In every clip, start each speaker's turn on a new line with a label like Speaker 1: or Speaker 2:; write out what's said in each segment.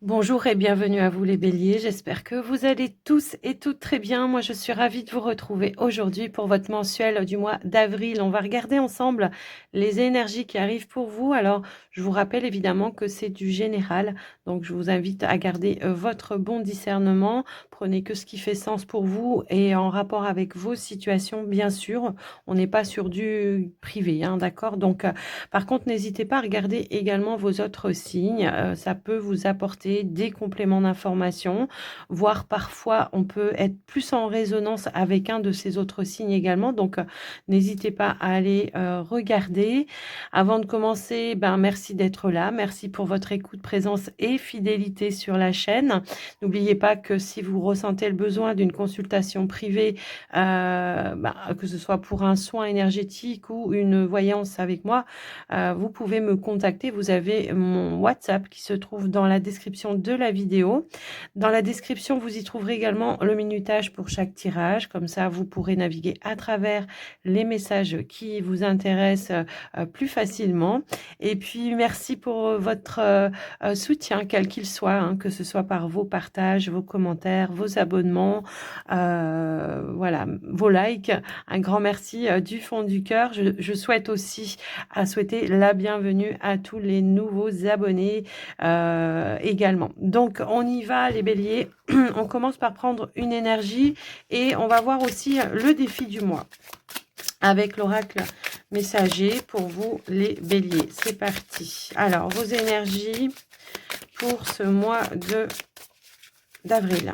Speaker 1: Bonjour et bienvenue à vous les béliers, j'espère que vous allez tous et toutes très bien. Moi je suis ravie de vous retrouver aujourd'hui pour votre mensuel du mois d'avril. On va regarder ensemble les énergies qui arrivent pour vous. Alors je vous rappelle évidemment que c'est du général, donc je vous invite à garder votre bon discernement. Prenez que ce qui fait sens pour vous et en rapport avec vos situations bien sûr. On n'est pas sur du privé, hein, d'accord? Donc par contre n'hésitez pas à regarder également vos autres signes, ça peut vous apporter des compléments d'information, voire parfois on peut être plus en résonance avec un de ces autres signes également. Donc n'hésitez pas à aller regarder. Avant de commencer, merci d'être là, merci pour votre écoute, présence et fidélité sur la chaîne. N'oubliez pas que si vous ressentez le besoin d'une consultation privée, que ce soit pour un soin énergétique ou une voyance avec moi, vous pouvez me contacter. Vous avez mon WhatsApp qui se trouve dans la description de la vidéo. Dans la description, vous y trouverez également le minutage pour chaque tirage. Comme ça, vous pourrez naviguer à travers les messages qui vous intéressent plus facilement. Et puis, merci pour votre soutien, quel qu'il soit, hein, que ce soit par vos partages, vos commentaires, vos abonnements, voilà, vos likes. Un grand merci du fond du cœur. Je souhaite aussi souhaiter la bienvenue à tous les nouveaux abonnés également. Donc, on y va, les béliers. On commence par prendre une énergie et on va voir aussi le défi du mois avec l'oracle messager pour vous, les béliers. C'est parti. Alors, vos énergies pour ce mois d'avril.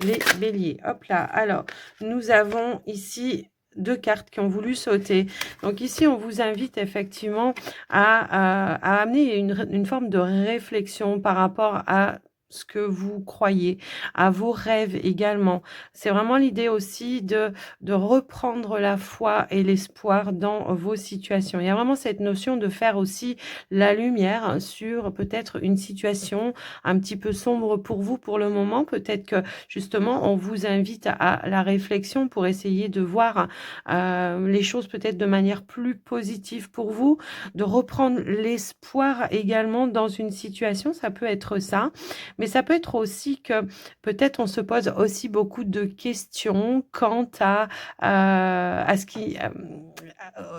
Speaker 1: Les béliers. Hop là. Alors, nous avons ici deux cartes qui ont voulu sauter. Donc ici, on vous invite effectivement à amener une forme de réflexion par rapport à ce que vous croyez, à vos rêves également. C'est vraiment l'idée aussi de reprendre la foi et l'espoir dans vos situations. Il y a vraiment cette notion de faire aussi la lumière sur peut-être une situation un petit peu sombre pour vous pour le moment. Peut-être que justement, on vous invite à la réflexion pour essayer de voir les choses peut-être de manière plus positive pour vous, de reprendre l'espoir également dans une situation. Ça peut être ça, mais ça peut être aussi que peut-être on se pose aussi beaucoup de questions quant à ce qui,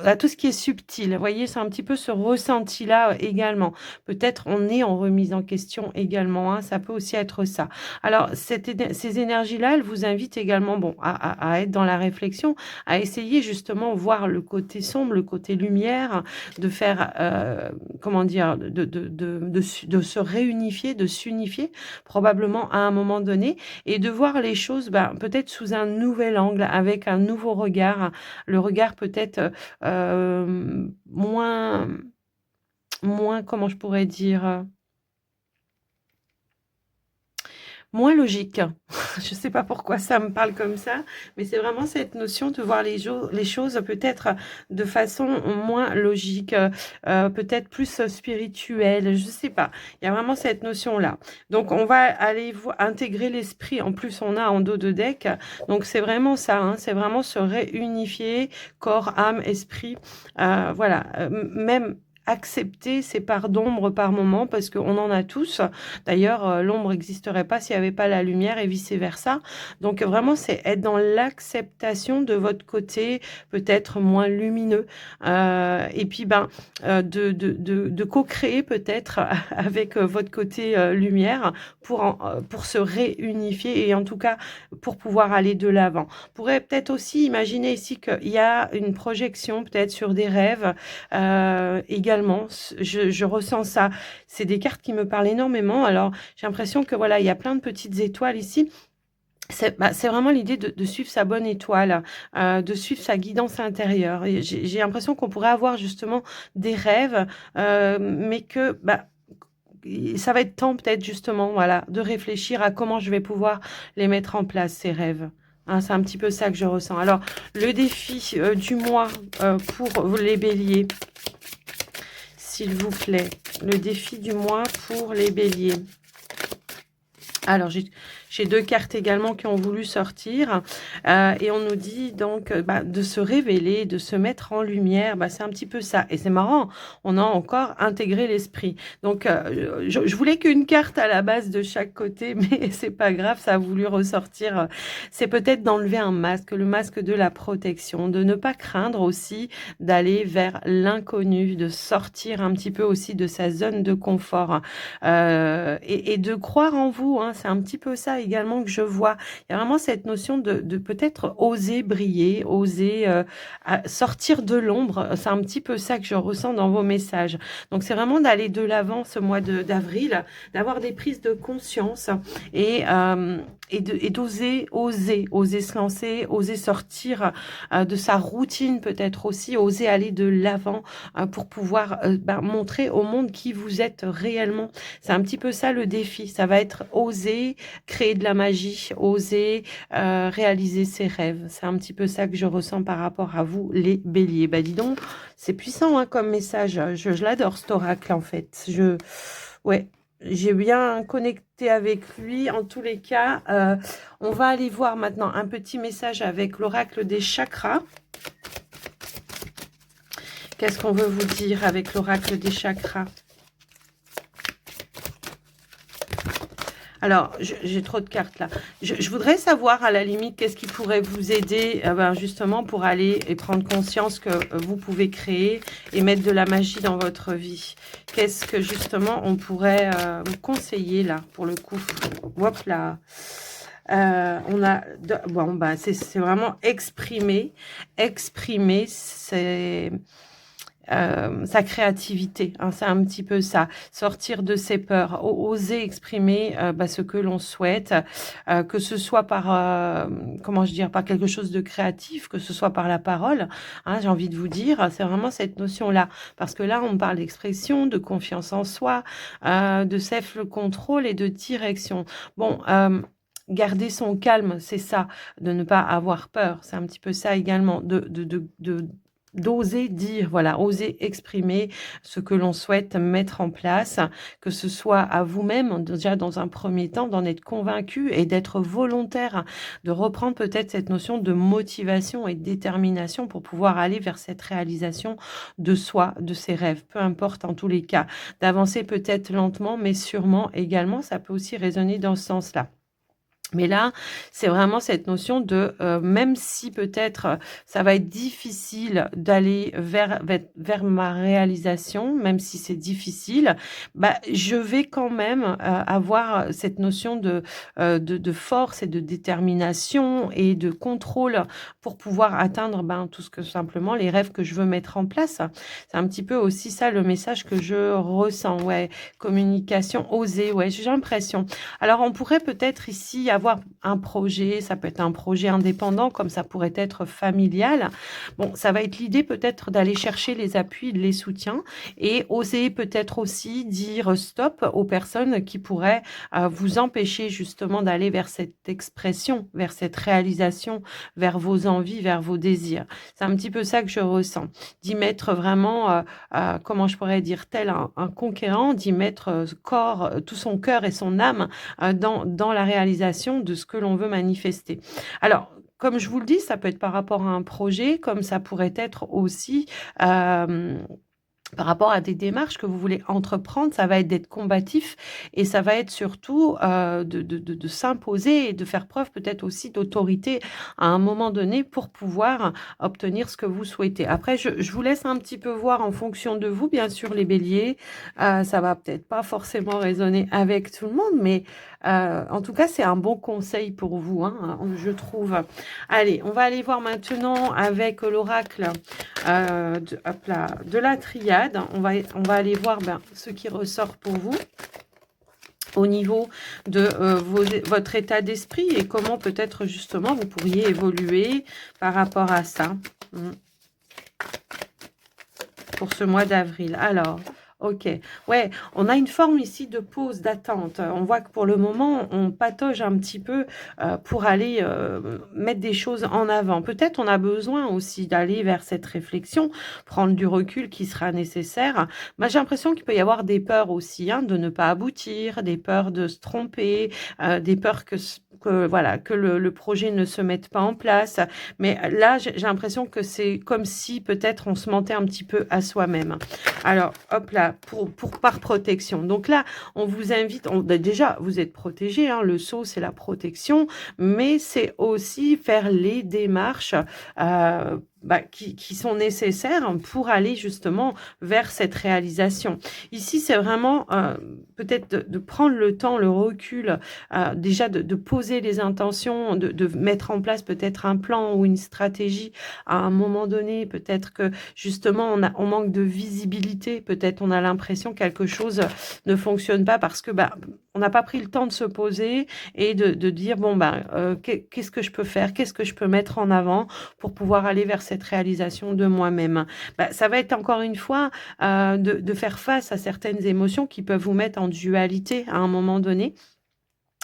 Speaker 1: à tout ce qui est subtil. Vous voyez, c'est un petit peu ce ressenti-là également. Peut-être on est en remise en question également, hein, ça peut aussi être ça. Alors, ces énergies-là, elles vous invitent également à être dans la réflexion, à essayer justement voir le côté sombre, le côté lumière, de faire, comment dire, de se réunifier, de s'unifier probablement à un moment donné et de voir les choses peut-être sous un nouvel angle, avec un nouveau regard, le regard peut-être moins, comment je pourrais dire, moins logique. Je ne sais pas pourquoi ça me parle comme ça, mais c'est vraiment cette notion de voir les choses peut-être de façon moins logique, peut-être plus spirituelle, je ne sais pas. Il y a vraiment cette notion-là. Donc, on va aller intégrer l'esprit. En plus, on a en dos de deck. Donc, c'est vraiment ça. Hein, c'est vraiment se réunifier, corps, âme, esprit. Voilà. Même accepter ces parts d'ombre par moment, parce qu'on en a tous. D'ailleurs, l'ombre n'existerait pas s'il n'y avait pas la lumière et vice-versa. Donc vraiment, c'est être dans l'acceptation de votre côté peut-être moins lumineux. Et puis, de co-créer peut-être avec votre côté lumière pour se réunifier et en tout cas pour pouvoir aller de l'avant. On pourrait peut-être aussi imaginer ici qu'il y a une projection peut-être sur des rêves également. Je ressens ça. C'est des cartes qui me parlent énormément. Alors, j'ai l'impression que voilà, il y a plein de petites étoiles ici. C'est vraiment l'idée de suivre sa bonne étoile, de suivre sa guidance intérieure. Et j'ai l'impression qu'on pourrait avoir justement des rêves, mais que ça va être temps peut-être justement voilà, de réfléchir à comment je vais pouvoir les mettre en place, ces rêves. Hein, c'est un petit peu ça que je ressens. Alors, le défi du mois pour les béliers, s'il vous plaît. Le défi du mois pour les béliers. Alors, J'ai 2 cartes également qui ont voulu sortir. Et on nous dit donc de se révéler, de se mettre en lumière. C'est un petit peu ça. Et c'est marrant, on a encore intégré l'esprit. Donc, je voulais qu'une carte à la base de chaque côté, mais c'est pas grave, ça a voulu ressortir. C'est peut-être d'enlever un masque, le masque de la protection, de ne pas craindre aussi d'aller vers l'inconnu, de sortir un petit peu aussi de sa zone de confort et de croire en vous. Hein. C'est un petit peu ça également que je vois. Il y a vraiment cette notion de peut-être oser briller, oser sortir de l'ombre. C'est un petit peu ça que je ressens dans vos messages. Donc, c'est vraiment d'aller de l'avant ce mois d'avril, d'avoir des prises de conscience et d'oser, oser se lancer, oser sortir de sa routine peut-être aussi, oser aller de l'avant pour pouvoir montrer au monde qui vous êtes réellement. C'est un petit peu ça le défi. Ça va être oser créer de la magie, oser réaliser ses rêves. C'est un petit peu ça que je ressens par rapport à vous, les béliers. Dis donc, c'est puissant hein, comme message. Je l'adore, cet oracle, en fait. Ouais, j'ai bien connecté avec lui. En tous les cas, on va aller voir maintenant un petit message avec l'oracle des chakras. Qu'est-ce qu'on veut vous dire avec l'oracle des chakras? Alors, j'ai trop de cartes là. Je voudrais savoir à la limite qu'est-ce qui pourrait vous aider justement pour aller et prendre conscience que vous pouvez créer et mettre de la magie dans votre vie. Qu'est-ce que justement on pourrait vous conseiller là pour le coup? Hop là. On a c'est vraiment exprimer, c'est sa créativité, hein, c'est un petit peu ça, sortir de ses peurs, oser exprimer ce que l'on souhaite, que ce soit par par quelque chose de créatif, que ce soit par la parole, hein, j'ai envie de vous dire, c'est vraiment cette notion-là, parce que là on parle d'expression, de confiance en soi, de self-control et de direction. Bon, garder son calme, c'est ça, de ne pas avoir peur, c'est un petit peu ça également, d'oser dire, voilà, oser exprimer ce que l'on souhaite mettre en place, que ce soit à vous-même, déjà dans un premier temps, d'en être convaincu et d'être volontaire, de reprendre peut-être cette notion de motivation et de détermination pour pouvoir aller vers cette réalisation de soi, de ses rêves, peu importe en tous les cas, d'avancer peut-être lentement, mais sûrement également, ça peut aussi résonner dans ce sens-là. Mais là, c'est vraiment cette notion de, même si peut-être ça va être difficile d'aller vers ma réalisation, même si c'est difficile, je vais quand même avoir cette notion de force et de détermination et de contrôle pour pouvoir atteindre tout ce que simplement les rêves que je veux mettre en place. C'est un petit peu aussi ça le message que je ressens. Ouais, communication osée, ouais, j'ai l'impression. Alors, on pourrait peut-être ici avoir un projet, ça peut être un projet indépendant, comme ça pourrait être familial. Bon, ça va être l'idée peut-être d'aller chercher les appuis, les soutiens et oser peut-être aussi dire stop aux personnes qui pourraient vous empêcher justement d'aller vers cette expression, vers cette réalisation, vers vos envies, vers vos désirs. C'est un petit peu ça que je ressens. D'y mettre vraiment, comment je pourrais dire, tel un conquérant, d'y mettre tout son cœur et son âme dans la réalisation de ce que l'on veut manifester. Alors, comme je vous le dis, ça peut être par rapport à un projet, comme ça pourrait être aussi par rapport à des démarches que vous voulez entreprendre, ça va être d'être combatif et ça va être surtout de s'imposer et de faire preuve peut-être aussi d'autorité à un moment donné pour pouvoir obtenir ce que vous souhaitez. Après, je vous laisse un petit peu voir en fonction de vous, bien sûr, les béliers. Ça va peut-être pas forcément résonner avec tout le monde, mais en tout cas, c'est un bon conseil pour vous, hein, je trouve. Allez, on va aller voir maintenant avec l'oracle de la triade. On va aller voir ce qui ressort pour vous au niveau de votre état d'esprit et comment peut-être justement vous pourriez évoluer par rapport à ça pour ce mois d'avril. Alors, OK. Ouais, on a une forme ici de pause, d'attente. On voit que pour le moment, on patauge un petit peu, pour aller, mettre des choses en avant. Peut-être on a besoin aussi d'aller vers cette réflexion, prendre du recul qui sera nécessaire. J'ai l'impression qu'il peut y avoir des peurs aussi, hein, de ne pas aboutir, des peurs de se tromper, des peurs que voilà, que le projet ne se mette pas en place. Mais là, j'ai l'impression que c'est comme si peut-être on se mentait un petit peu à soi-même. Alors, hop là, par protection. Donc là, on vous invite, déjà, vous êtes protégé, hein, le sceau, c'est la protection, mais c'est aussi faire les démarches qui sont nécessaires pour aller justement vers cette réalisation. Ici, c'est vraiment peut-être de prendre le temps, le recul, déjà de poser les intentions, de mettre en place peut-être un plan ou une stratégie à un moment donné. Peut-être que justement, on manque de visibilité. Peut-être on a l'impression que quelque chose ne fonctionne pas parce que on n'a pas pris le temps de se poser et de dire bon qu'est-ce que je peux faire, qu'est-ce que je peux mettre en avant pour pouvoir aller vers cette réalisation de moi-même. Ça va être encore une fois de faire face à certaines émotions qui peuvent vous mettre en dualité à un moment donné,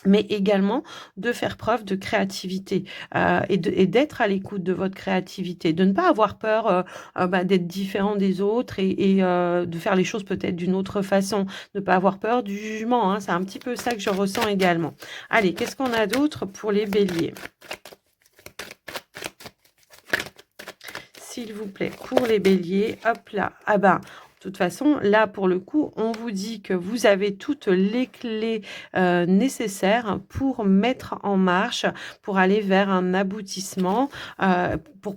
Speaker 1: mais également de faire preuve de créativité, et d'être à l'écoute de votre créativité, de ne pas avoir peur, d'être différent des autres et de faire les choses peut-être d'une autre façon, ne pas avoir peur du jugement, hein. C'est un petit peu ça que je ressens également. Allez, qu'est-ce qu'on a d'autre pour les béliers? S'il vous plaît, pour les béliers, hop là. De toute façon, là, pour le coup, on vous dit que vous avez toutes les clés nécessaires pour mettre en marche, pour aller vers un aboutissement,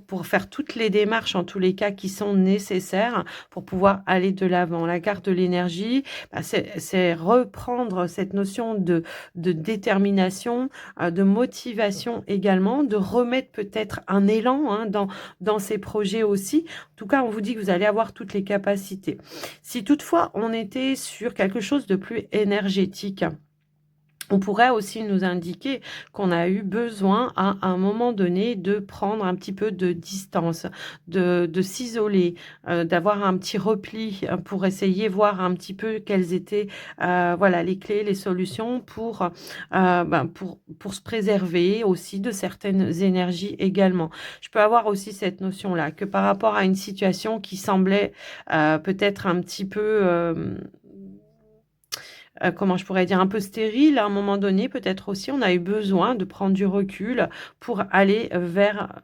Speaker 1: pour faire toutes les démarches, en tous les cas, qui sont nécessaires pour pouvoir aller de l'avant. La carte de l'énergie, c'est reprendre cette notion de détermination, de motivation également, de remettre peut-être un élan, hein, dans ces projets aussi. En tout cas, on vous dit que vous allez avoir toutes les capacités. Si toutefois on était sur quelque chose de plus énergétique, on pourrait aussi nous indiquer qu'on a eu besoin à un moment donné de prendre un petit peu de distance, de s'isoler, d'avoir un petit repli pour essayer voir un petit peu quelles étaient voilà, les clés, les solutions pour se préserver aussi de certaines énergies également. Je peux avoir aussi cette notion-là, que par rapport à une situation qui semblait peut-être un petit peu comment je pourrais dire? Un peu stérile à un moment donné, peut-être aussi on a eu besoin de prendre du recul pour aller vers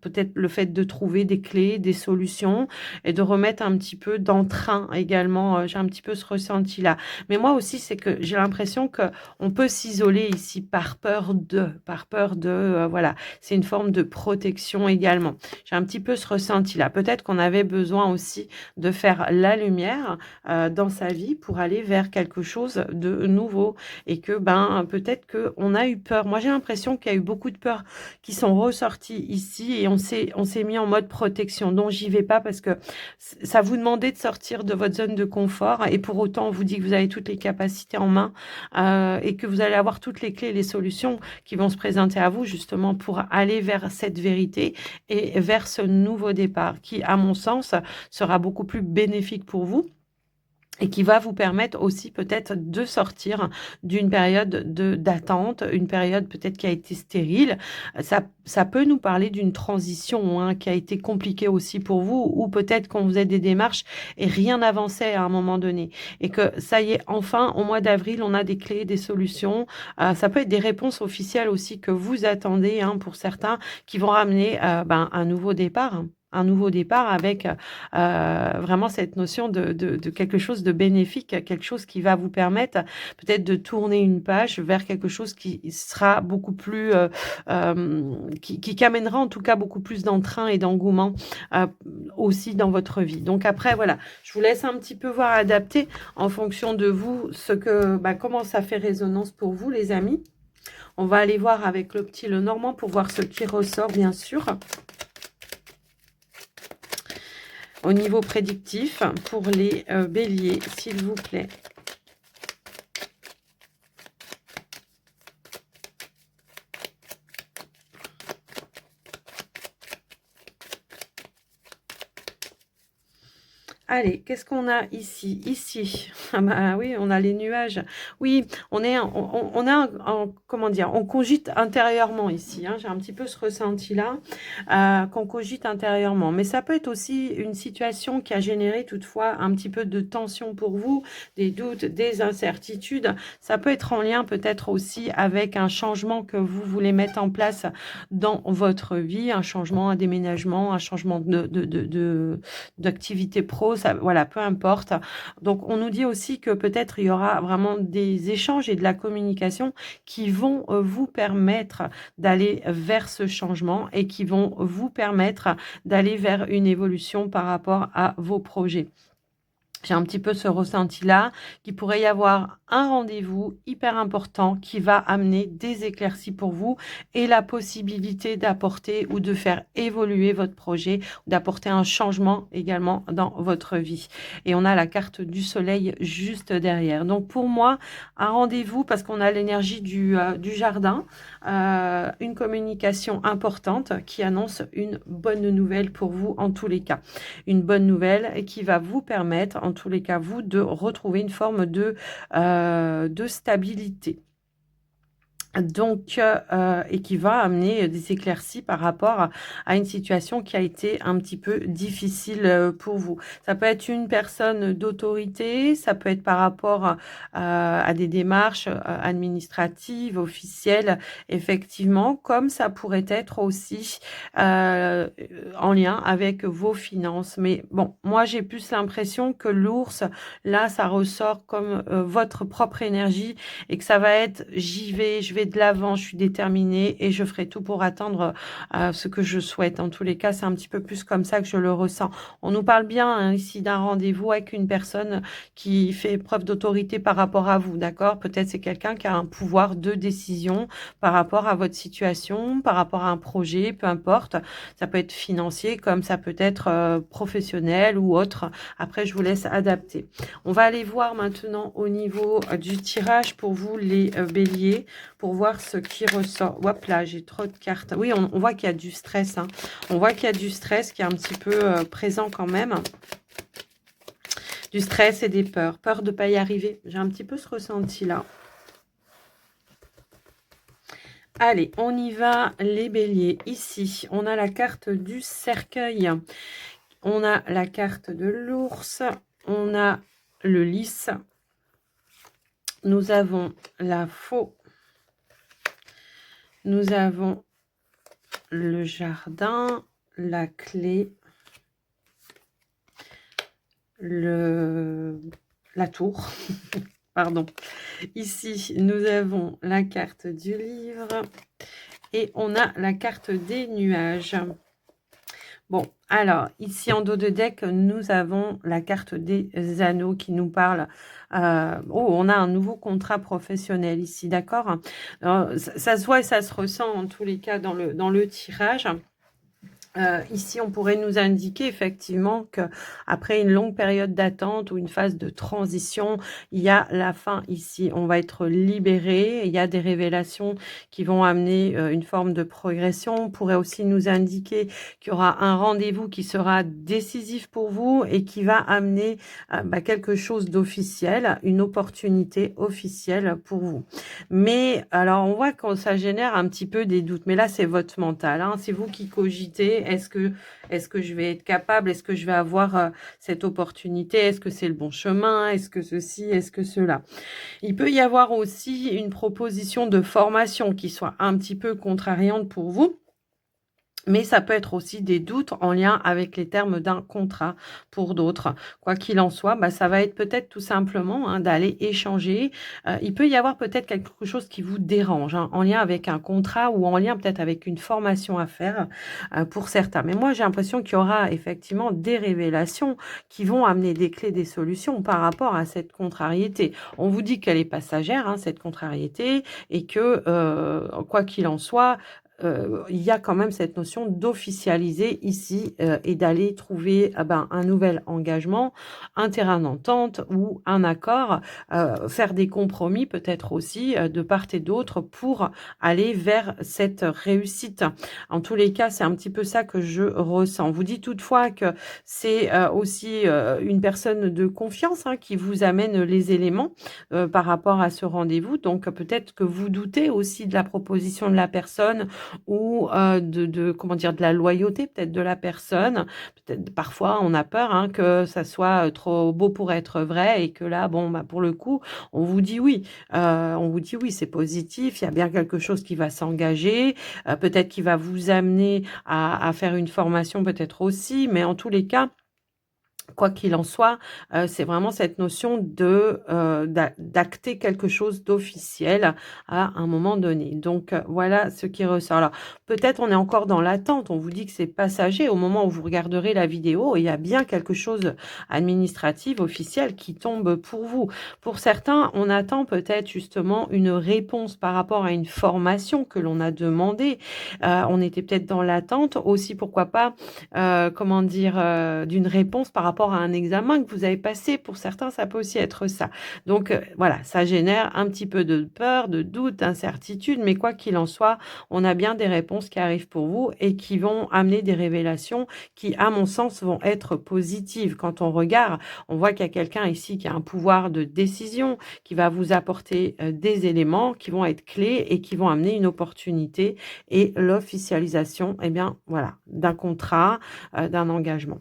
Speaker 1: peut-être le fait de trouver des clés, des solutions et de remettre un petit peu d'entrain également, j'ai un petit peu ce ressenti-là. Mais moi aussi, c'est que j'ai l'impression qu'on peut s'isoler ici par peur de, voilà, c'est une forme de protection également. J'ai un petit peu ce ressenti-là. Peut-être qu'on avait besoin aussi de faire la lumière, dans sa vie pour aller vers quelque chose de nouveau et que peut-être qu'on a eu peur. Moi, j'ai l'impression qu'il y a eu beaucoup de peurs qui sont ressorties ici et on s'est mis en mode protection. Donc, j'y vais pas parce que ça vous demandait de sortir de votre zone de confort et pour autant, on vous dit que vous avez toutes les capacités en main, et que vous allez avoir toutes les clés et les solutions qui vont se présenter à vous justement pour aller vers cette vérité et vers ce nouveau départ qui, à mon sens, sera beaucoup plus bénéfique pour vous et qui va vous permettre aussi peut-être de sortir d'une période d'attente, une période peut-être qui a été stérile. Ça peut nous parler d'une transition, hein, qui a été compliquée aussi pour vous ou peut-être qu'on faisait des démarches et rien n'avançait à un moment donné et que ça y est, enfin, au mois d'avril, on a des clés, des solutions. Ça peut être des réponses officielles aussi que vous attendez, hein, pour certains qui vont ramener, un nouveau départ, hein. Un nouveau départ avec, vraiment cette notion de quelque chose de bénéfique, quelque chose qui va vous permettre peut-être de tourner une page vers quelque chose qui sera beaucoup plus, qui amènera en tout cas beaucoup plus d'entrain et d'engouement, heu, aussi dans votre vie. Donc après voilà, je vous laisse un petit peu voir adapter en fonction de vous comment ça fait résonance pour vous les amis. On va aller voir avec le petit Lenormand pour voir ce qui ressort bien sûr. Au niveau prédictif, pour les béliers, s'il vous plaît. Allez, qu'est-ce qu'on a ici? Ici, ah bah oui, on a les nuages. Oui, on a comment dire, on cogite intérieurement ici, hein. J'ai un petit peu ce ressenti-là, qu'on cogite intérieurement. Mais ça peut être aussi une situation qui a généré toutefois un petit peu de tension pour vous, des doutes, des incertitudes. Ça peut être en lien peut-être aussi avec un changement que vous voulez mettre en place dans votre vie, un changement, un déménagement, un changement d'activité pro, ça, voilà, peu importe. Donc, on nous dit aussi que peut-être il y aura vraiment des échanges et de la communication qui vont vous permettre d'aller vers ce changement et qui vont vous permettre d'aller vers une évolution par rapport à vos projets. J'ai un petit peu ce ressenti-là, qu'il pourrait y avoir un rendez-vous hyper important qui va amener des éclaircies pour vous et la possibilité d'apporter ou de faire évoluer votre projet, d'apporter un changement également dans votre vie. Et on a la carte du soleil juste derrière. Donc pour moi, un rendez-vous parce qu'on a l'énergie du jardin, une communication importante qui annonce une bonne nouvelle pour vous en tous les cas. Une bonne nouvelle qui va vous permettre, en tous les cas, vous, de retrouver une forme de stabilité. Donc, et qui va amener des éclaircies par rapport à une situation qui a été un petit peu difficile pour vous. Ça peut être une personne d'autorité, ça peut être par rapport à des démarches administratives, officielles, effectivement, comme ça pourrait être aussi en lien avec vos finances. Mais bon, moi j'ai plus l'impression que l'ours, là, ça ressort comme votre propre énergie et que ça va être j'y vais, je vais de l'avant, je suis déterminée et je ferai tout pour atteindre ce que je souhaite. En tous les cas, c'est un petit peu plus comme ça que je le ressens. On nous parle bien hein, ici d'un rendez-vous avec une personne qui fait preuve d'autorité par rapport à vous, d'accord? Peut-être c'est quelqu'un qui a un pouvoir de décision par rapport à votre situation, par rapport à un projet, peu importe. Ça peut être financier comme ça peut être professionnel ou autre. Après, je vous laisse adapter. On va aller voir maintenant au niveau du tirage pour vous les béliers, pour voir ce qui ressort. Hop là, j'ai trop de cartes. Oui, on voit qu'il y a du stress. Hein. On voit qu'il y a du stress qui est un petit peu présent quand même. Du stress et des peurs. Peur de ne pas y arriver. J'ai un petit peu ce ressenti-là. Allez, on y va les béliers. Ici, on a la carte du cercueil. On a la carte de l'ours. On a le lys. Nous avons la faux. Nous avons le jardin, la clé, la tour. Pardon. Ici, nous avons la carte du livre et on a la carte des nuages. Bon, alors, ici en dos de deck, nous avons la carte des anneaux qui nous parle. On a un nouveau contrat professionnel ici, d'accord? Ça se voit et ça se ressent en tous les cas dans le tirage. Ici, on pourrait nous indiquer effectivement qu'après une longue période d'attente ou une phase de transition, il y a la fin ici. On va être libéré. Il y a des révélations qui vont amener une forme de progression. On pourrait aussi nous indiquer qu'il y aura un rendez-vous qui sera décisif pour vous et qui va amener quelque chose d'officiel, une opportunité officielle pour vous. Mais alors, on voit que ça génère un petit peu des doutes. Mais là, c'est votre mental. Hein. C'est vous qui cogitez. Est-ce que je vais être capable? Est-ce que je vais avoir cette opportunité? Est-ce que c'est le bon chemin? Est-ce que ceci? Est-ce que cela? Il peut y avoir aussi une proposition de formation qui soit un petit peu contrariante pour vous. Mais ça peut être aussi des doutes en lien avec les termes d'un contrat pour d'autres. Quoi qu'il en soit, ça va être peut-être tout simplement d'aller échanger. Il peut y avoir peut-être quelque chose qui vous dérange en lien avec un contrat ou en lien peut-être avec une formation à faire pour certains. Mais moi, j'ai l'impression qu'il y aura effectivement des révélations qui vont amener des clés, des solutions par rapport à cette contrariété. On vous dit qu'elle est passagère, cette contrariété, et que, quoi qu'il en soit, il y a quand même cette notion d'officialiser ici, et d'aller trouver, un nouvel engagement, un terrain d'entente ou un accord, faire des compromis peut-être aussi, de part et d'autre pour aller vers cette réussite. En tous les cas, c'est un petit peu ça que je ressens. Vous dites toutefois que c'est, aussi, une personne de confiance, hein, qui vous amène les éléments, par rapport à ce rendez-vous. Donc peut-être que vous doutez aussi de la proposition de la personne ou, de comment dire? De la loyauté peut-être de la personne. Peut-être parfois on a peur, hein, que ça soit, trop beau pour être vrai et que là, bon, pour le coup, on vous dit oui. On vous dit: «Oui, c'est positif, il y a bien quelque chose qui va s'engager», peut-être qu'il va vous amener à faire une formation peut-être aussi, mais en tous les cas, quoi qu'il en soit, c'est vraiment cette notion de, d'acter quelque chose d'officiel à un moment donné. Donc, voilà ce qui ressort. Alors, peut-être on est encore dans l'attente, on vous dit que c'est passager au moment où vous regarderez la vidéo, il y a bien quelque chose administratif, officiel qui tombe pour vous. Pour certains, on attend peut-être justement une réponse par rapport à une formation que l'on a demandée. On était peut-être dans l'attente aussi, pourquoi pas, comment dire? D'une réponse par rapport à un examen que vous avez passé. Pour certains, ça peut aussi être ça. Donc, voilà, ça génère un petit peu de peur, de doute, d'incertitude, mais quoi qu'il en soit, on a bien des réponses qui arrivent pour vous et qui vont amener des révélations qui, à mon sens, vont être positives. Quand on regarde, on voit qu'il y a quelqu'un ici qui a un pouvoir de décision, qui va vous apporter, des éléments qui vont être clés et qui vont amener une opportunité et l'officialisation, eh bien, voilà, d'un contrat, d'un engagement.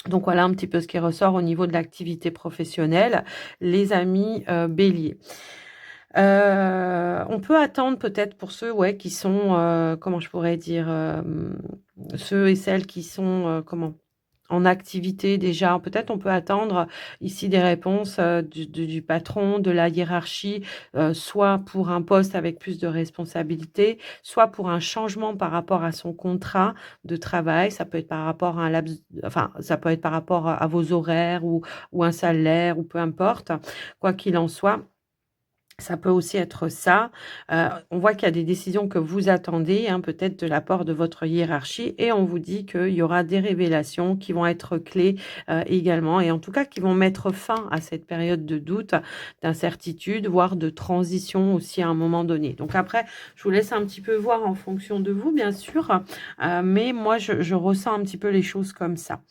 Speaker 1: Donc voilà un petit peu ce qui ressort au niveau de l'activité professionnelle, les amis, bélier. On peut attendre peut-être pour ceux, ouais, qui sont, comment je pourrais dire? Ceux et celles qui sont, en activité déjà, peut-être on peut attendre ici des réponses, du patron, de la hiérarchie, soit pour un poste avec plus de responsabilités, soit pour un changement par rapport à son contrat de travail. Ça peut être par rapport à un laps enfin, ça peut être par rapport à vos horaires ou un salaire ou peu importe. Quoi qu'il en soit, ça peut aussi être ça. On voit qu'il y a des décisions que vous attendez, hein, peut-être de la part de votre hiérarchie et on vous dit qu'il y aura des révélations qui vont être clés, également et en tout cas qui vont mettre fin à cette période de doute, d'incertitude, voire de transition aussi à un moment donné. Donc après, je vous laisse un petit peu voir en fonction de vous, bien sûr, mais moi je ressens un petit peu les choses comme ça.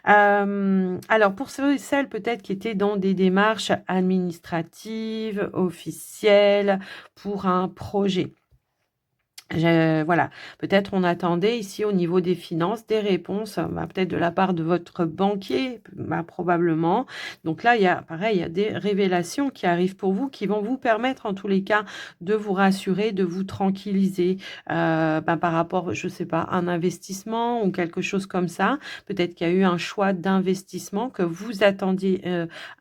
Speaker 1: Alors pour ceux et celles peut-être qui étaient dans des démarches administratives, officielles, pour un projet. Voilà, peut-être on attendait ici au niveau des finances des réponses, peut-être de la part de votre banquier, probablement. Donc là, il y a pareil, il y a des révélations qui arrivent pour vous, qui vont vous permettre en tous les cas de vous rassurer, de vous tranquilliser, par rapport, je sais pas, à un investissement ou quelque chose comme ça. Peut-être qu'il y a eu un choix d'investissement, que vous attendiez,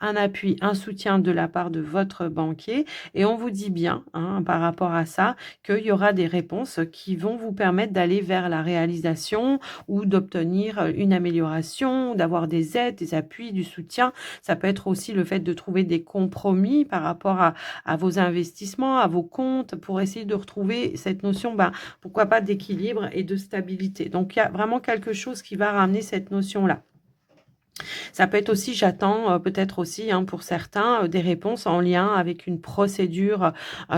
Speaker 1: un appui, un soutien de la part de votre banquier et on vous dit bien, hein, par rapport à ça, qu'il y aura des réponses qui vont vous permettre d'aller vers la réalisation ou d'obtenir une amélioration, d'avoir des aides, des appuis, du soutien. Ça peut être aussi le fait de trouver des compromis par rapport à vos investissements, à vos comptes, pour essayer de retrouver cette notion, pourquoi pas d'équilibre et de stabilité. Donc, il y a vraiment quelque chose qui va ramener cette notion-là. Ça peut être aussi, j'attends, peut-être aussi, hein, pour certains, des réponses en lien avec une procédure,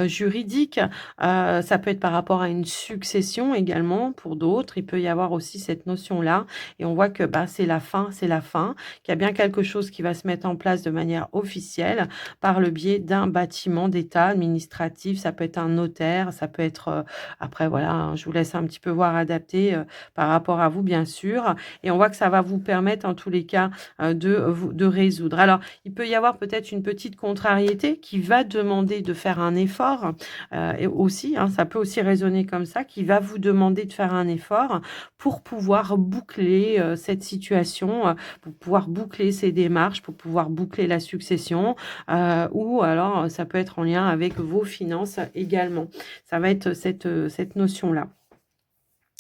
Speaker 1: juridique. Ça peut être par rapport à une succession également pour d'autres. Il peut y avoir aussi cette notion-là et on voit que, c'est la fin, qu'il y a bien quelque chose qui va se mettre en place de manière officielle par le biais d'un bâtiment d'État administratif. Ça peut être un notaire, ça peut être, après voilà, hein, je vous laisse un petit peu voir adapter, par rapport à vous bien sûr et on voit que ça va vous permettre en tous les cas, de résoudre. Alors, il peut y avoir peut-être une petite contrariété qui va demander de faire un effort, et aussi, hein, ça peut aussi résonner comme ça, qui va vous demander de faire un effort pour pouvoir boucler, cette situation, pour pouvoir boucler ces démarches, pour pouvoir boucler la succession, ou alors, ça peut être en lien avec vos finances également. Ça va être cette notion-là.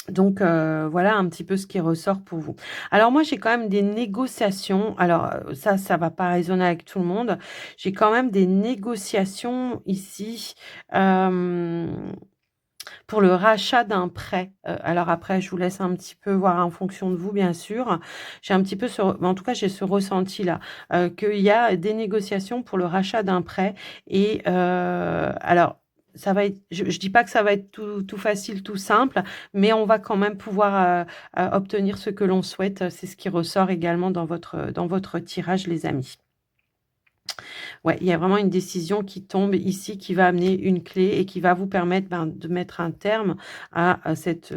Speaker 1: Donc voilà un petit peu ce qui ressort pour vous. Alors moi, j'ai quand même des négociations. Alors, ça va pas résonner avec tout le monde. J'ai quand même des négociations ici, hem pour le rachat d'un prêt. Alors après, je vous laisse un petit peu voir en fonction de vous, bien sûr. J'ai un petit peu en tout cas, j'ai ce ressenti-là, qu'il y a des négociations pour le rachat d'un prêt et alors ça va être je dis pas que ça va être tout facile, tout simple, mais on va quand même pouvoir, obtenir ce que l'on souhaite. C'est ce qui ressort également dans votre tirage, les amis. Ouais, il y a vraiment une décision qui tombe ici, qui va amener une clé et qui va vous permettre, ben, de mettre un terme à cette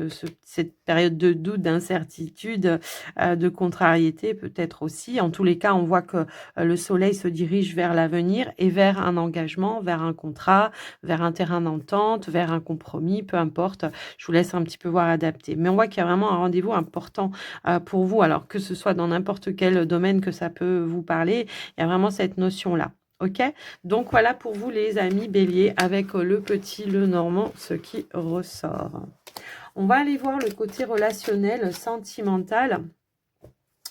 Speaker 1: période de doute, d'incertitude, de contrariété peut-être aussi. En tous les cas, on voit que, le soleil se dirige vers l'avenir et vers un engagement, vers un contrat, vers un terrain d'entente, vers un compromis, peu importe. Je vous laisse un petit peu voir adapter. Mais on voit qu'il y a vraiment un rendez-vous important, pour vous, alors que ce soit dans n'importe quel domaine que ça peut vous parler, il y a vraiment cette notion-là. OK? Donc voilà pour vous les amis béliers avec le petit, le normand, ce qui ressort. On va aller voir le côté relationnel, sentimental.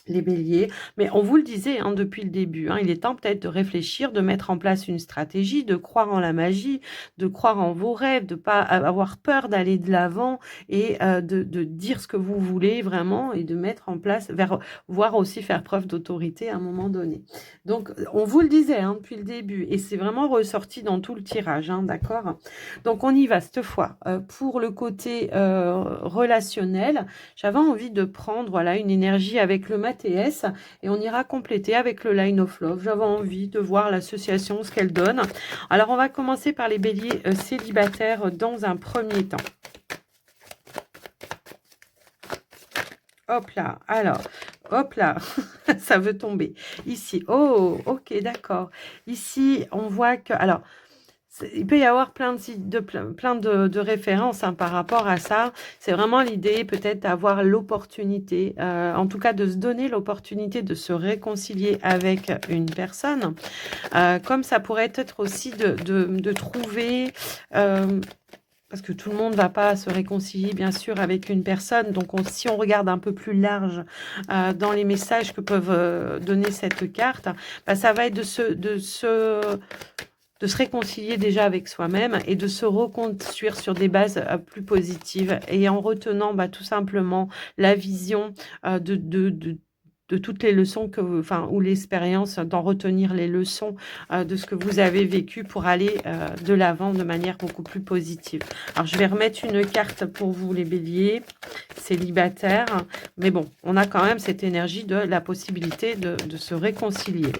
Speaker 1: Les béliers, mais on vous le disait hein, depuis le début, hein, il est temps peut-être de réfléchir, de mettre en place une stratégie, de croire en la magie, de croire en vos rêves, de pas avoir peur d'aller de l'avant et de dire ce que vous voulez vraiment et de mettre en place, voire aussi faire preuve d'autorité à un moment donné. Donc on vous le disait hein, depuis le début et c'est vraiment ressorti dans tout le tirage, hein, d'accord? Donc on y va cette fois. Pour le côté relationnel, j'avais envie de prendre voilà, une énergie avec le ATS et on ira compléter avec le Line of Love. J'avais envie de voir l'association, ce qu'elle donne. Alors, on va commencer par les béliers célibataires dans un premier temps. Hop là, alors, hop là, ça veut tomber. Ici, oh, ok, d'accord. Ici, on voit que, alors, il peut y avoir plein de références hein, par rapport à ça. C'est vraiment l'idée peut-être d'avoir l'opportunité, en tout cas de se donner l'opportunité de se réconcilier avec une personne. Comme ça pourrait être aussi de trouver... parce que tout le monde ne va pas se réconcilier, bien sûr, avec une personne. Donc, si on regarde un peu plus large dans les messages que peuvent donner cette carte, bah, ça va être de se réconcilier déjà avec soi-même et de se reconstruire sur des bases plus positives et en retenant bah, tout simplement la vision de toutes les leçons enfin, ou l'expérience, d'en retenir les leçons de ce que vous avez vécu pour aller de l'avant de manière beaucoup plus positive. Alors, je vais remettre une carte pour vous, les béliers célibataires. Mais bon, on a quand même cette énergie de la possibilité de se réconcilier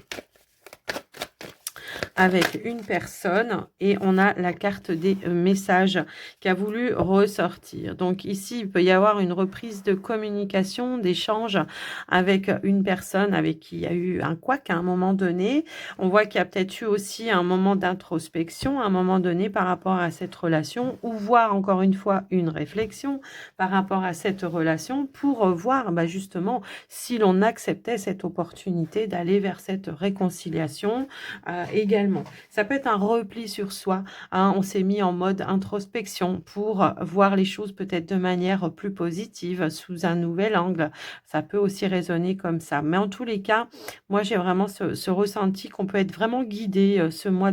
Speaker 1: avec une personne et on a la carte des messages qui a voulu ressortir. Donc ici, il peut y avoir une reprise de communication, d'échange avec une personne avec qui il y a eu un couac à un moment donné. On voit qu'il y a peut-être eu aussi un moment d'introspection à un moment donné par rapport à cette relation ou voir encore une fois une réflexion par rapport à cette relation pour voir bah, justement si l'on acceptait cette opportunité d'aller vers cette réconciliation également. Ça peut être un repli sur soi. Hein, on s'est mis en mode introspection pour voir les choses peut-être de manière plus positive, sous un nouvel angle. Ça peut aussi résonner comme ça. Mais en tous les cas, moi, j'ai vraiment ce ressenti qu'on peut être vraiment guidé ce mois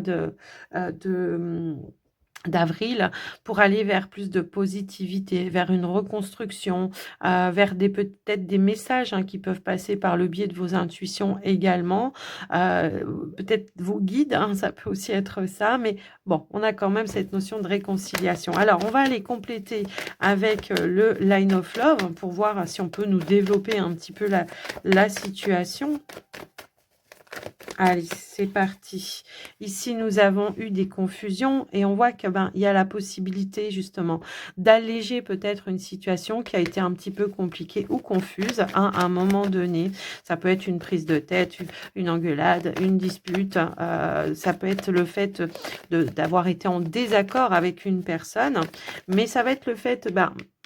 Speaker 1: d'avril pour aller vers plus de positivité, vers une reconstruction, vers peut-être des messages hein, qui peuvent passer par le biais de vos intuitions également, peut-être vos guides, hein, ça peut aussi être ça, mais bon, on a quand même cette notion de réconciliation. Alors, on va aller compléter avec le Line of Love pour voir si on peut nous développer un petit peu la situation. Allez, c'est parti. Ici, nous avons eu des confusions et on voit que il y a la possibilité justement d'alléger peut-être une situation qui a été un petit peu compliquée ou confuse hein, à un moment donné. Ça peut être une prise de tête, une engueulade, une dispute. Ça peut être le fait d'avoir été en désaccord avec une personne, mais ça va être le fait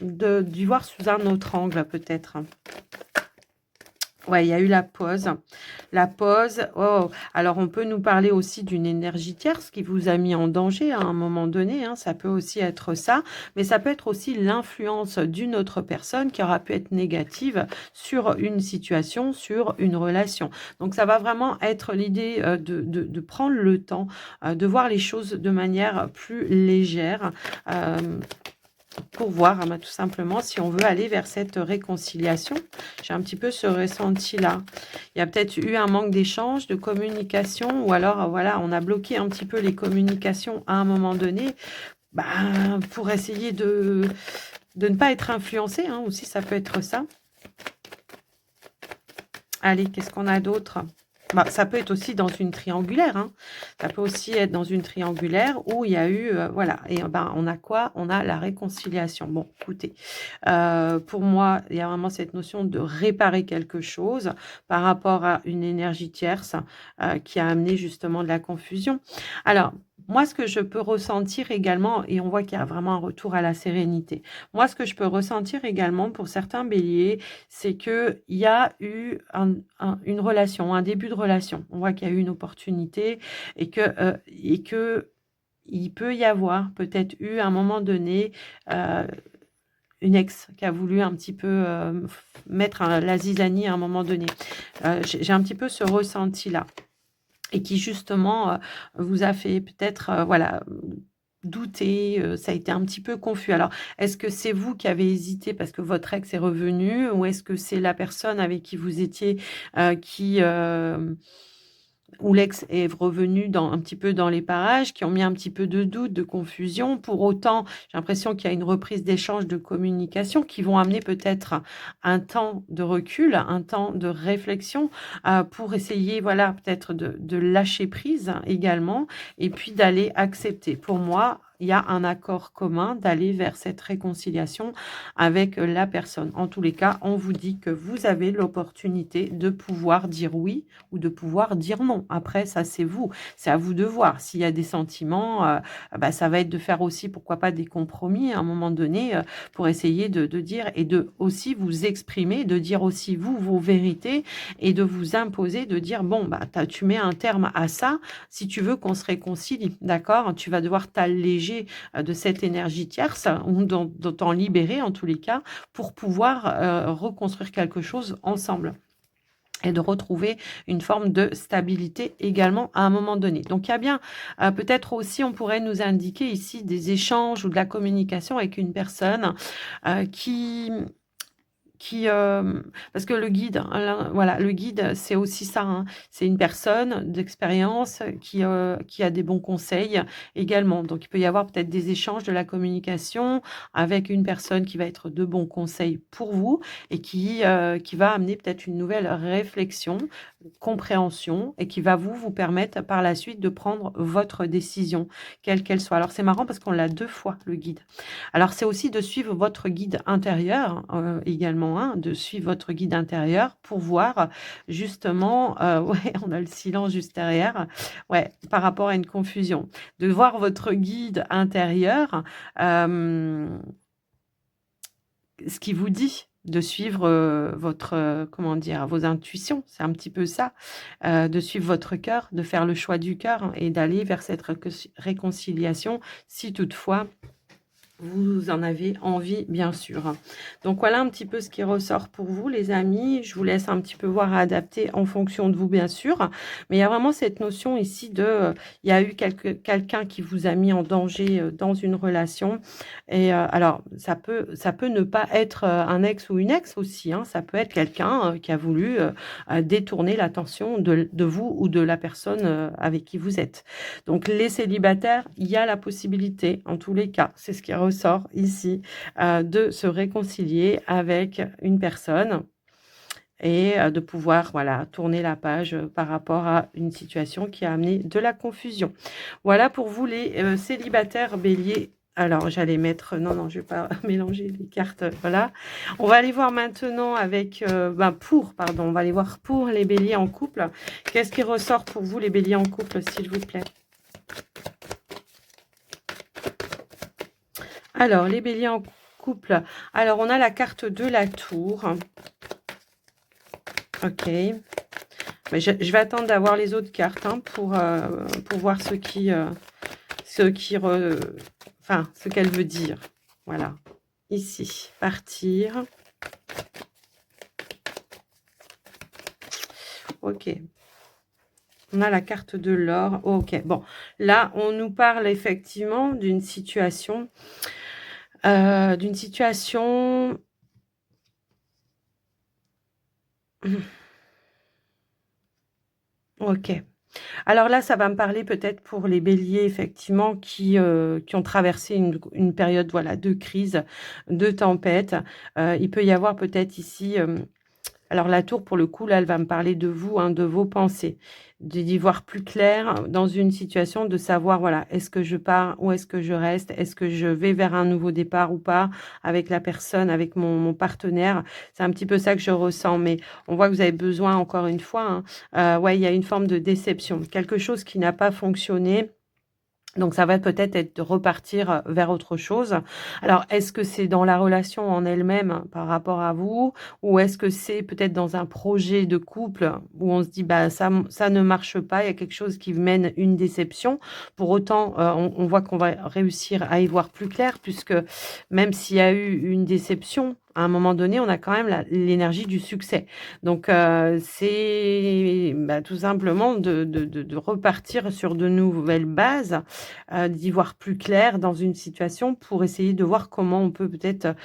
Speaker 1: d'y voir sous un autre angle peut-être. Ouais, il y a eu la pause. La pause, oh, alors on peut nous parler aussi d'une énergie tierce qui vous a mis en danger à un moment donné, hein, ça peut aussi être ça, mais ça peut être aussi l'influence d'une autre personne qui aura pu être négative sur une situation, sur une relation. Donc ça va vraiment être l'idée de prendre le temps, de voir les choses de manière plus légère. pour voir tout simplement si on veut aller vers cette réconciliation. J'ai un petit peu ce ressenti-là. Il y a peut-être eu un manque d'échange, de communication, ou alors voilà, on a bloqué un petit peu les communications à un moment donné, pour essayer de ne pas être influencé, aussi, ça peut être ça. Allez, qu'est-ce qu'on a d'autre? Ça peut être aussi dans une triangulaire. Ça peut aussi être dans une triangulaire où il y a eu, voilà. Et on a quoi? On a la réconciliation. Bon, écoutez, pour moi, il y a vraiment cette notion de réparer quelque chose par rapport à une énergie tierce qui a amené justement de la confusion. Alors, moi, ce que je peux ressentir également, et on voit qu'il y a vraiment un retour à la sérénité. Moi, ce que je peux ressentir également pour certains béliers, c'est qu'il y a eu une relation, un début de relation. On voit qu'il y a eu une opportunité et que il peut y avoir peut-être eu à un moment donné une ex qui a voulu un petit peu mettre la zizanie à un moment donné. J'ai un petit peu ce ressenti-là et qui justement vous a fait peut-être voilà, douter, ça a été un petit peu confus. Alors, est-ce que c'est vous qui avez hésité parce que votre ex est revenu ou est-ce que c'est la personne avec qui vous étiez où l'ex est revenu un petit peu dans les parages, qui ont mis un petit peu de doute, de confusion? Pour autant, j'ai l'impression qu'il y a une reprise d'échange, de communication qui vont amener peut-être un temps de recul, un temps de réflexion pour essayer, voilà, peut-être de lâcher prise également et puis d'aller accepter. Pour moi, il y a un accord commun d'aller vers cette réconciliation avec la personne. En tous les cas, on vous dit que vous avez l'opportunité de pouvoir dire oui ou de pouvoir dire non. Après, ça, c'est vous. C'est à vous de voir. S'il y a des sentiments, ça va être de faire aussi, pourquoi pas, des compromis à un moment donné pour essayer de dire et de aussi vous exprimer, de dire aussi vous, vos vérités et de vous imposer, de dire, bon, tu mets un terme à ça si tu veux qu'on se réconcilie, d'accord? Tu vas devoir t'alléger de cette énergie tierce ou de t'en libérer en tous les cas pour pouvoir reconstruire quelque chose ensemble et de retrouver une forme de stabilité également à un moment donné. Donc, il y a bien, peut-être aussi, on pourrait nous indiquer ici des échanges ou de la communication avec une personne parce que le guide, voilà, le guide, c'est aussi ça, c'est une personne d'expérience qui a des bons conseils également. Donc, il peut y avoir peut-être des échanges, de la communication avec une personne qui va être de bons conseils pour vous et qui va amener peut-être une nouvelle réflexion, compréhension et qui va vous permettre par la suite de prendre votre décision, quelle qu'elle soit. Alors, c'est marrant parce qu'on l'a 2 fois, le guide. Alors, c'est aussi de suivre votre guide intérieur également, de suivre votre guide intérieur pour voir justement, ouais, on a le silence juste derrière, ouais, par rapport à une confusion. De voir votre guide intérieur, ce qui vous dit de suivre comment dire, vos intuitions, c'est un petit peu ça, de suivre votre cœur, de faire le choix du cœur et d'aller vers cette réconciliation si toutefois vous en avez envie, bien sûr. Donc, voilà un petit peu ce qui ressort pour vous, les amis. Je vous laisse un petit peu voir à adapter en fonction de vous, bien sûr. Mais il y a vraiment cette notion ici il y a eu quelqu'un qui vous a mis en danger dans une relation. Et alors, ça peut ne pas être un ex ou une ex aussi. Ça peut être quelqu'un qui a voulu détourner l'attention de vous ou de la personne avec qui vous êtes. Donc, les célibataires, il y a la possibilité, en tous les cas, c'est ce qui ressort ici, de se réconcilier avec une personne et de pouvoir voilà, tourner la page par rapport à une situation qui a amené de la confusion. Voilà pour vous les célibataires béliers. Alors, j'allais mettre... Non, je ne vais pas mélanger les cartes. Voilà. On va aller voir maintenant avec... on va aller voir pour les béliers en couple. Qu'est-ce qui ressort pour vous, les béliers en couple, s'il vous plaît? Alors, les béliers en couple. Alors, on a la carte de la tour. Ok. Mais je vais attendre d'avoir les autres cartes pour voir ce qu'elle veut dire. Voilà. Ici, partir. Ok. On a la carte de l'or. Ok. Bon, là, on nous parle effectivement d'une situation D'une situation OK. Alors là, ça va me parler peut-être pour les béliers effectivement qui ont traversé une période, voilà, de crise, de tempête. Il peut y avoir peut-être ici, alors la tour pour le coup là, elle va me parler de vous, hein, de vos pensées, d'y voir plus clair dans une situation, de savoir voilà, est-ce que je pars ou est-ce que je reste? Est-ce que je vais vers un nouveau départ ou pas avec la personne, avec mon partenaire? C'est un petit peu ça que je ressens, mais on voit que vous avez besoin encore une fois, hein, ouais, il y a une forme de déception, quelque chose qui n'a pas fonctionné, donc ça va peut-être être de repartir, vers autre chose. Alors est-ce que c'est dans la relation en elle-même hein, par rapport à vous? Ou est-ce que c'est peut-être dans un projet de couple où on se dit: «Bah, ça ne marche pas», il y a quelque chose qui mène une déception? Pour autant, on voit qu'on va réussir à y voir plus clair puisque même s'il y a eu une déception, à un moment donné, on a quand même l'énergie du succès. Donc c'est, bah, tout simplement de repartir sur de nouvelles bases, d'y voir plus clair dans une situation pour essayer de voir comment on peut peut-être,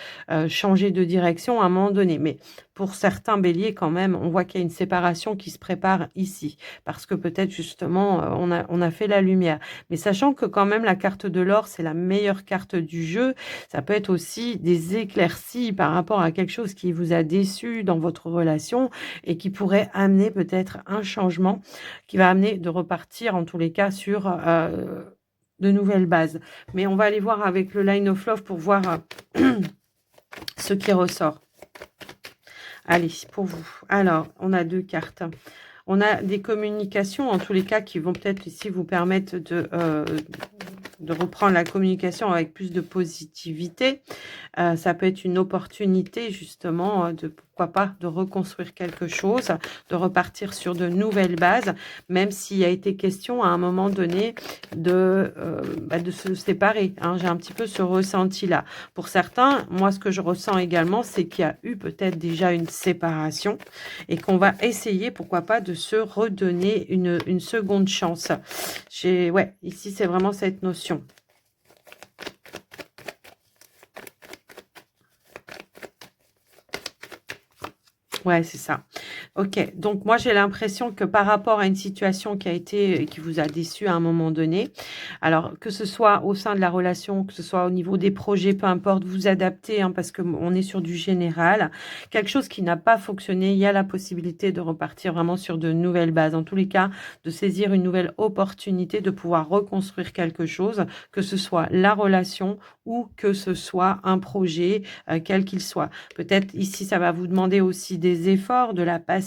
Speaker 1: changer de direction à un moment donné. Mais pour certains béliers quand même, on voit qu'il y a une séparation qui se prépare ici. Parce que peut-être justement, on a fait la lumière. Mais sachant que quand même la carte de l'or, c'est la meilleure carte du jeu, ça peut être aussi des éclaircies par rapport à quelque chose qui vous a déçu dans votre relation et qui pourrait amener peut-être un changement qui va amener de repartir en tous les cas sur, de nouvelles bases. Mais on va aller voir avec le Line of Love pour voir, ce qui ressort. Allez, pour vous. Alors, on a 2 cartes. On a des communications, en tous les cas, qui vont peut-être ici vous permettre de reprendre la communication avec plus de positivité. Ça peut être une opportunité justement, de pourquoi pas, de reconstruire quelque chose, de repartir sur de nouvelles bases, même s'il a été question à un moment donné de se séparer, hein. J'ai un petit peu ce ressenti-là. Pour certains, moi ce que je ressens également, c'est qu'il y a eu peut-être déjà une séparation et qu'on va essayer, pourquoi pas, de se redonner une seconde chance. Ouais, ici c'est vraiment cette notion. Ouais, c'est ça. OK, donc moi j'ai l'impression que par rapport à une situation qui a été qui vous a déçu à un moment donné, alors que ce soit au sein de la relation, que ce soit au niveau des projets, peu importe, vous adaptez, hein, parce qu'on est sur du général. Quelque chose qui n'a pas fonctionné, il y a la possibilité de repartir vraiment sur de nouvelles bases. En tous les cas, de saisir une nouvelle opportunité, de pouvoir reconstruire quelque chose, que ce soit la relation ou que ce soit un projet, quel qu'il soit. Peut-être ici, ça va vous demander aussi des efforts, de la patience,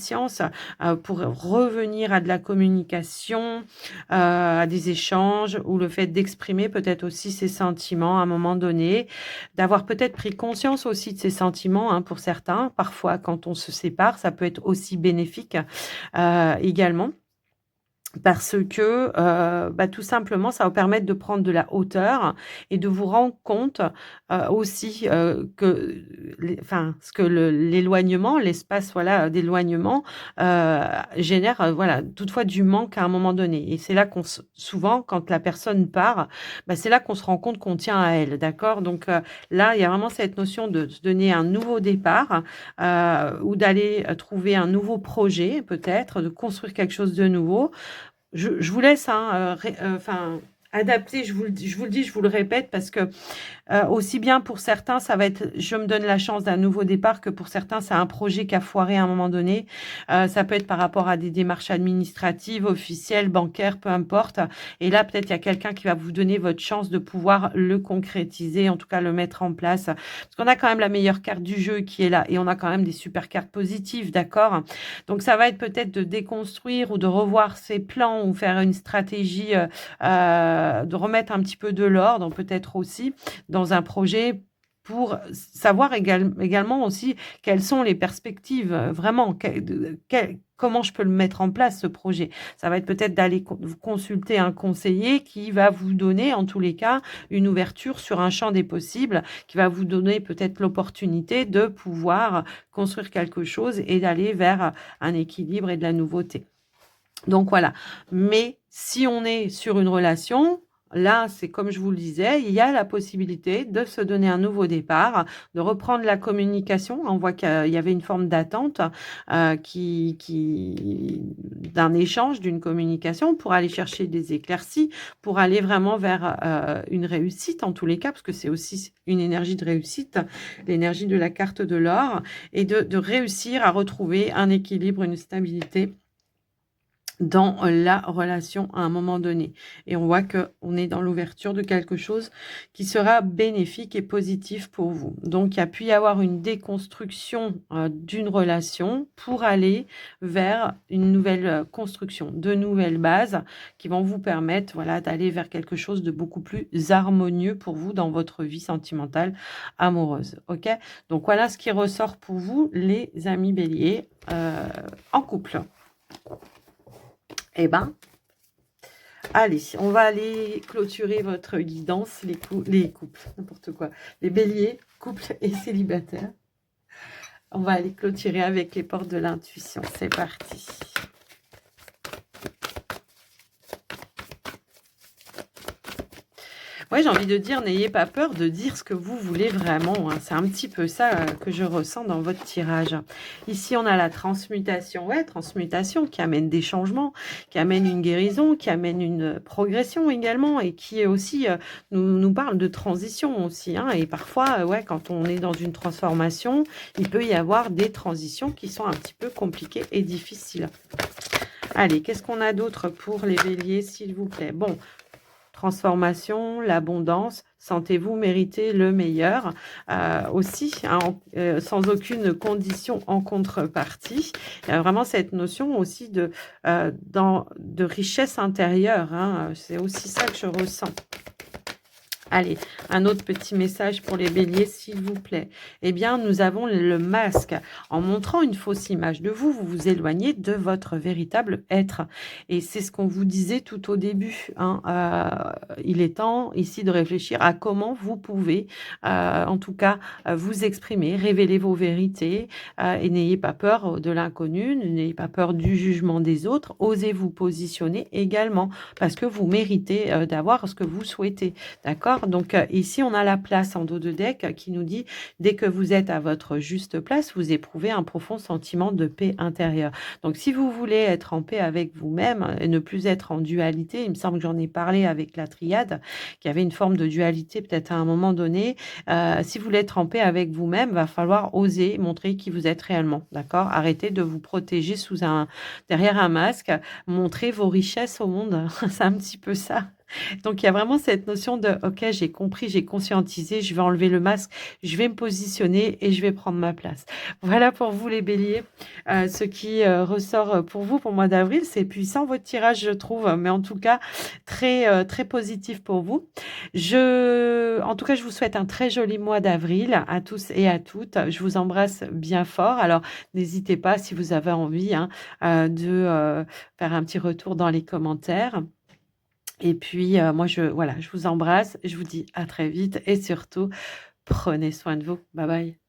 Speaker 1: pour revenir à de la communication, à des échanges ou le fait d'exprimer peut-être aussi ses sentiments à un moment donné, d'avoir peut-être pris conscience aussi de ses sentiments, hein, pour certains. Parfois, quand on se sépare, ça peut être aussi bénéfique, également. Parce que, bah, tout simplement, ça va vous permettre de prendre de la hauteur et de vous rendre compte, aussi, que ce que l'éloignement, l'espace, voilà, d'éloignement, génère, voilà, toutefois du manque à un moment donné et c'est là qu'on se souvent quand la personne part, bah, c'est là qu'on se rend compte qu'on tient à elle, d'accord? Donc, là, il y a vraiment cette notion de se donner un nouveau départ, ou d'aller, trouver un nouveau projet peut-être, de construire quelque chose de nouveau. Je vous laisse, hein, adapter, je vous le dis, je vous le répète parce que aussi bien pour certains, ça va être je me donne la chance d'un nouveau départ que pour certains, c'est un projet qui a foiré à un moment donné. Ça peut être par rapport à des démarches administratives, officielles, bancaires, peu importe. Et là, peut-être il y a quelqu'un qui va vous donner votre chance de pouvoir le concrétiser, en tout cas le mettre en place. Parce qu'on a quand même la meilleure carte du jeu qui est là et on a quand même des super cartes positives, d'accord? Donc ça va être peut-être de déconstruire ou de revoir ses plans ou faire une stratégie, de remettre un petit peu de l'ordre peut-être aussi dans un projet pour savoir également aussi quelles sont les perspectives, vraiment, comment je peux le mettre en place ce projet. Ça va être peut-être d'aller consulter un conseiller qui va vous donner, en tous les cas, une ouverture sur un champ des possibles, qui va vous donner peut-être l'opportunité de pouvoir construire quelque chose et d'aller vers un équilibre et de la nouveauté. Donc voilà. Mais si on est sur une relation, là, c'est comme je vous le disais, il y a la possibilité de se donner un nouveau départ, de reprendre la communication. On voit qu'il y avait une forme d'attente d'un échange, d'une communication pour aller chercher des éclaircies, pour aller vraiment vers une réussite en tous les cas, parce que c'est aussi une énergie de réussite, l'énergie de la carte de l'or, et de réussir à retrouver un équilibre, une stabilité dans la relation à un moment donné. Et on voit qu'on est dans l'ouverture de quelque chose qui sera bénéfique et positif pour vous. Donc, il y a pu y avoir une déconstruction d'une relation pour aller vers une nouvelle construction, de nouvelles bases qui vont vous permettre, voilà, d'aller vers quelque chose de beaucoup plus harmonieux pour vous dans votre vie sentimentale amoureuse. Ok? Donc, voilà ce qui ressort pour vous, les amis béliers, en couple. Eh ben, allez, on va aller clôturer votre guidance, les couples, n'importe quoi, les béliers, couples et célibataires. On va aller clôturer avec les portes de l'intuition. C'est parti. Ouais, j'ai envie de dire, n'ayez pas peur de dire ce que vous voulez vraiment. Hein. C'est un petit peu ça que je ressens dans votre tirage. Ici, on a la transmutation. Ouais, transmutation qui amène des changements, qui amène une guérison, qui amène une progression également et qui est aussi nous parle de transition aussi. Hein. Et parfois, ouais, quand on est dans une transformation, il peut y avoir des transitions qui sont un petit peu compliquées et difficiles. Allez, qu'est-ce qu'on a d'autre pour les béliers, s'il vous plaît? Bon, transformation, l'abondance, sentez-vous mériter le meilleur aussi, hein, sans aucune condition en contrepartie. Il y a vraiment cette notion aussi de richesse intérieure. Hein, c'est aussi ça que je ressens. Allez, un autre petit message pour les béliers, s'il vous plaît. Eh bien, nous avons le masque. En montrant une fausse image de vous, vous vous éloignez de votre véritable être. Et c'est ce qu'on vous disait tout au début. Hein. Il est temps ici de réfléchir à comment vous pouvez, en tout cas, vous exprimer, révéler vos vérités. Et n'ayez pas peur de l'inconnu, n'ayez pas peur du jugement des autres. Osez vous positionner également, parce que vous méritez d'avoir ce que vous souhaitez. D'accord? Donc ici, on a la place en dos de deck qui nous dit, dès que vous êtes à votre juste place, vous éprouvez un profond sentiment de paix intérieure. Donc si vous voulez être en paix avec vous-même et ne plus être en dualité, il me semble que j'en ai parlé avec la triade, qui avait une forme de dualité peut-être à un moment donné, si vous voulez être en paix avec vous-même, va falloir oser montrer qui vous êtes réellement. D'accord? Arrêtez de vous protéger derrière un masque, montrez vos richesses au monde. C'est un petit peu ça. Donc, il y a vraiment cette notion de « Ok, j'ai compris, j'ai conscientisé, je vais enlever le masque, je vais me positionner et je vais prendre ma place. » Voilà pour vous les béliers. Ce qui ressort pour vous pour le mois d'avril, c'est puissant votre tirage, je trouve, mais en tout cas, très positif pour vous. En tout cas, je vous souhaite un très joli mois d'avril à tous et à toutes. Je vous embrasse bien fort. Alors, n'hésitez pas, si vous avez envie, hein, de faire un petit retour dans les commentaires. Et puis, moi, je vous embrasse. Je vous dis à très vite et surtout, prenez soin de vous. Bye bye.